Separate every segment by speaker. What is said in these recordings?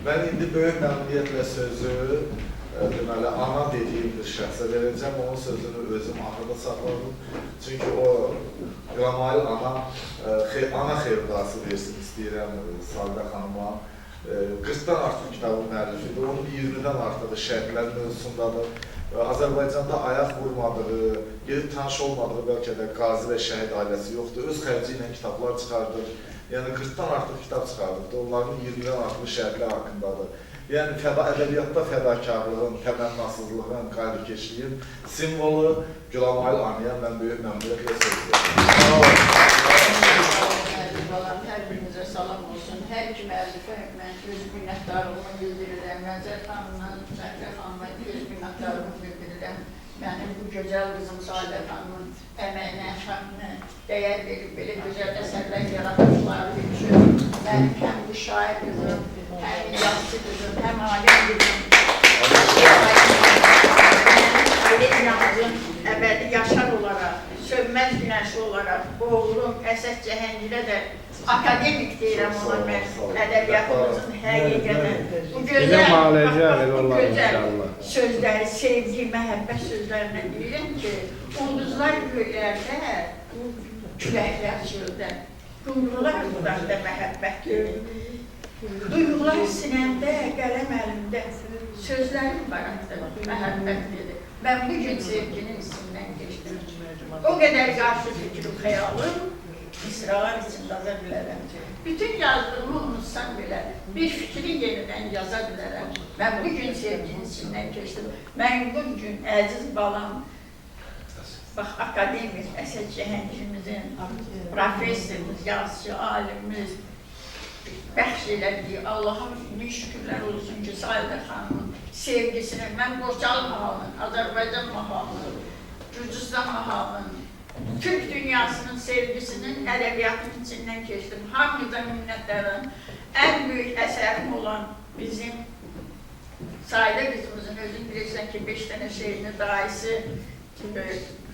Speaker 1: Mən indi böyük məmnuniyyətlə sözü deməli, ana dediyim bir şəxsə verəcəm. Onun sözünü özüm axırda saxladım. Çünki o Qramayel ana xeyrdası versin istəyirəm Sabiqə xanıma. 40-dan artıq kitabın müəllifidir. Onun 20-dən artıq şəhidlər mövzusundadır. Azərbaycanda ayaq vurmadığı, gedib tanış olmadığı bəlkə də qazi və şəhid ailəsi yoxdur. Öz xərci ilə kitablar çıxardır. Yəni 40-dan artıq kitab çıxardıqdır. Onların 20-dən artıq şəhidlər haqqındadır. Yəni ədəbiyyatda fədakarlığın, təmənnasızlığın, qayğıkeşliyin simvolu Gülamayel anaya mən böyük məmnuniyyətlə söz verirəm.
Speaker 2: Hər birinizə salam olsun. Hər iki müəllifə mən öz minnətdarlığımı bildirirəm. Məzər xanımla, Zəhra xanıma öz minnətdarlığımı bildirirəm. Mənim bu gözəl qızım Sabiqə xanımın əməyinə, şəhrinə dəyər verib, belə gözəl əsərlər yaratmışları üçün mənim həm bu şair qızım, həm yazıcı qızım, həm alim qızım, ailə inancım əbədi yaşar olaraq, sönməz günəşi olaraq, oğlum Əsəd Cəhəngirə də akademik deyirəm ona mən ədəbiyyatımızın həqiqətən bu gözəl sözləri, sevgi, məhəbbət sözlərinə deyirəm ki, ulduzlar göylərdə, küləklər çöldə, qumrular budaqda məhəbbət görür. Duyğular sinəmdə, qələm əlimdə, sözlərim barakdır, məhəbbət dedi. Mən bugün sevginin isimdən geçdim. O qədər qarşı fikrim, xəyalım, İsralar içində aza bilərəm. Bütün yazdığımı unutsam belə, bir fikri yenidən yaza bilərəm. Mən bugün sevginin içindən keçdim. Mən bugün əziz balam, bax, akademik Əsəd Cəhəngirimizin, professorumuz, yazıcı, alimimiz bəxş elədiyi Allaha min şükürlər olsun ki, Sabiqə xanımın sevgisini, mən Borçalı mahalının, Azərbaycan mahalının, Gürcüstan mahalının, Türk dünyasının sevgisinin ədəbiyyatın içindən keçdim. Hamıdan minnətlərim. Ən böyük əsərim olan bizim Sabiqə qızımızın özün bilirsən ki, 5 dənə şeirini daisi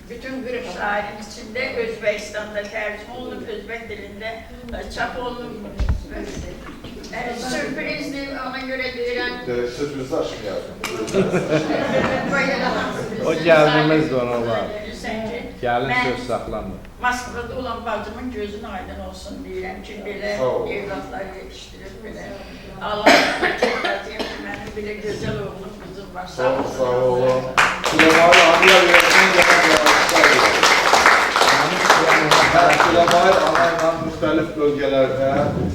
Speaker 2: bütün qırıq şairin içində Özbəkistanda tərcümə olunub, Özbək dilində çap olunub. Sürprizdir, ona görə deyirəm.
Speaker 1: Sözünüzü aşıq yazdım.
Speaker 3: O gəldiyimizdir ona var. Gəlin söz saxlanmır.
Speaker 2: Moskvada olan bacımın gözün aydın olsun deyirəm ki, belə evlatları yetişdirir, belə. Allah'a çəkəcəyim ki, mənim belə gözəl oğlum, qızım var.
Speaker 1: Sağ olun. Gülamayel anaya versin, Gülamayel anayla müxtəlif bölgələrdə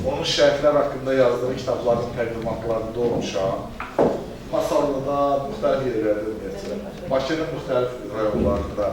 Speaker 1: onun şəhidlər haqqında yazdığı kitabların təqdimatlarında olmuşam. Masallıda, müxtəlif yerlərdə ümumiyyətlə, Bakının müxtəlif rayonlarında.